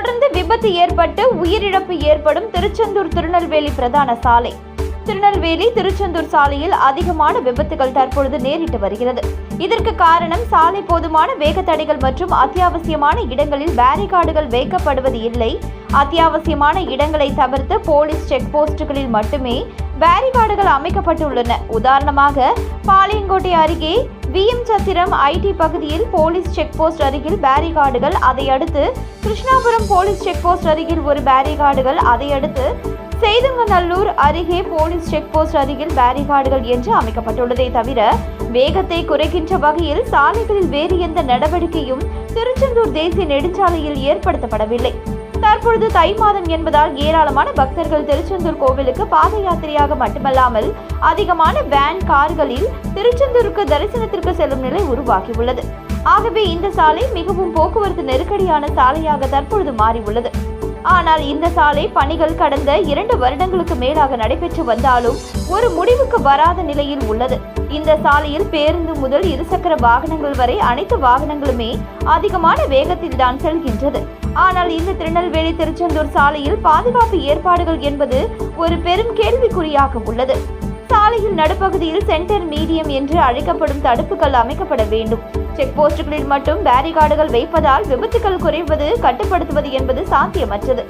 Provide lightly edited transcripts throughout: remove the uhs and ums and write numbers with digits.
தொடர்ந்து விபத்து ஏற்பட்டு உயிரிழப்பு ஏற்படும் திருச்செந்தூர் திருநெல்வேலி பிரதான சாலை. திருநெல்வேலி திருச்செந்தூர் சாலையில் அதிகமான விபத்துகள் தற்பொழுது நேரிட்டு வருகிறது. இதற்கு காரணம் சாலை போதுமான வேக தடைகள் மற்றும் அத்தியாவசியமான இடங்களில் பேரிகார்டுகள் வைக்கப்படுவது இல்லை. அத்தியாவசியமான இடங்களை தவிர்த்து போலீஸ் செக் போஸ்டுகளில் மட்டுமே பேரிகார்டுகள் அமைக்கப்பட்டுள்ளன. உதாரணமாக பாளையங்கோட்டை அருகே விஎம் சத்திரம் ஐடி பகுதியில் போலீஸ் செக் போஸ்ட் அருகில் பேரிகார்டுகள், அதையடுத்து கிருஷ்ணாபுரம் போலீஸ் செக் போஸ்ட் அருகில் ஒரு பேரிகார்டுகள், அதையடுத்து செய்தங்கநல்லூர் அருகே போலீஸ் செக் போஸ்ட் அருகில் பேரிகார்டுகள் என்று அமைக்கப்பட்டுள்ளதை தவிர வேகத்தை குறைக்கின்ற வகையில் சாலைகளில் வேறு எந்த நடவடிக்கையும் திருச்செந்தூர் தேசிய நெடுஞ்சாலையில் ஏற்படுத்தப்படவில்லை. தற்பொழுது தை மாதம் என்பதால் ஏராளமான பக்தர்கள் திருச்செந்தூர் கோவிலுக்கு பாத யாத்திரையாக மட்டுமல்லாமல் அதிகமான வேன், கார்களில் திருச்செந்தூருக்கு தரிசனத்திற்கு செல்லும் நிலை உருவாகியுள்ளது. ஆகவே இந்த சாலை மிகவும் போக்குவரத்து நெருக்கடியான சாலையாக தற்பொழுது மாறியுள்ளது. ஆனால் இந்த சாலை பணிகள் கடந்த 2 வருடங்களுக்கு மேலாக நடைபெற்று வந்தாலும் ஒரு முடிவுக்கு வராத நிலையில் உள்ளது. இந்த சாலையில் பேருந்து முதல் இருசக்கர வாகனங்கள் வரை அனைத்து வாகனங்களுமே அதிகமான வேகத்தில் தான் செல்கின்றது. ஆனால் இந்த திருநெல்வேலி திருச்செந்தூர் சாலையில் பாதுகாப்பு ஏற்பாடுகள் என்பது ஒரு பெரும் கேள்விக்குறியாக உள்ளது. சாலையில் நடுப்பகுதியில் சென்டர் மீடியம் என்று அழைக்கப்படும் தடுப்புகள் அமைக்கப்பட வேண்டும். செக் போஸ்டுகளில் மட்டும் பேரிகார்டுகள் வைப்பதால் விபத்துகள் குறைவது, கட்டுப்படுத்துவது என்பது சாத்தியமற்றது.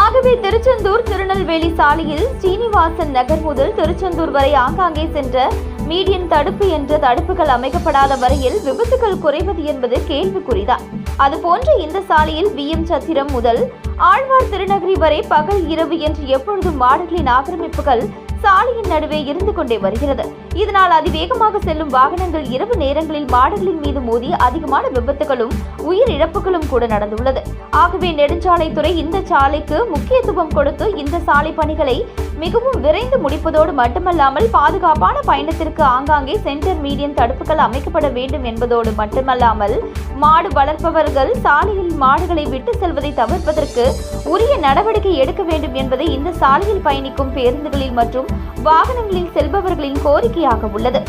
ஆகவே திருச்செந்தூர் திருநெல்வேலி சாலையில் ஸ்ரீனிவாசன் நகர் முதல் திருச்செந்தூர் வரை ஆங்காங்கே சென்ற மீடியன் தடுப்பு என்ற தடுப்புகள் அமைக்கப்படாத வரையில் விபத்துகள் குறைவது என்பது கேள்விக்குறிதான். அதுபோன்று இந்த சாலையில் விஎம் சத்திரம் முதல் ஆழ்வார் திருநகரி வரை பகல் இரவு என்று எப்பொழுதும் மாடுகளின் ஆக்கிரமிப்புகள் சாலையின் நடுவே இருந்து கொண்டே வருகிறது. இதனால் அதிவேகமாக செல்லும் வாகனங்கள் இரவு நேரங்களில் மாடுகளின் மீது மோதி அதிகமான விபத்துகளும் உயிரிழப்புகளும் கூட நடந்துள்ளது. ஆகவே நெடுஞ்சாலைத்துறை இந்த சாலைக்கு முக்கியத்துவம் கொடுத்து இந்த சாலை பணிகளை மிகவும் விரைந்து முடிப்பதோடு மட்டுமல்லாமல் பாதுகாப்பான பயணத்திற்கு ஆங்காங்கே சென்டர் மீடியம் தடுப்புகள் அமைக்கப்பட வேண்டும் என்பதோடு மட்டுமல்லாமல் மாடு வளர்ப்பவர்கள் சாலையில் மாடுகளை விட்டு செல்வதை தவிர்ப்பதற்கு உரிய நடவடிக்கை எடுக்க வேண்டும் என்பதை இந்த சாலையில் பயணிக்கும் பேருந்துகளில் மற்றும் வாகனங்களில் செல்பவர்களின் கோரிக்கையாக உள்ளது.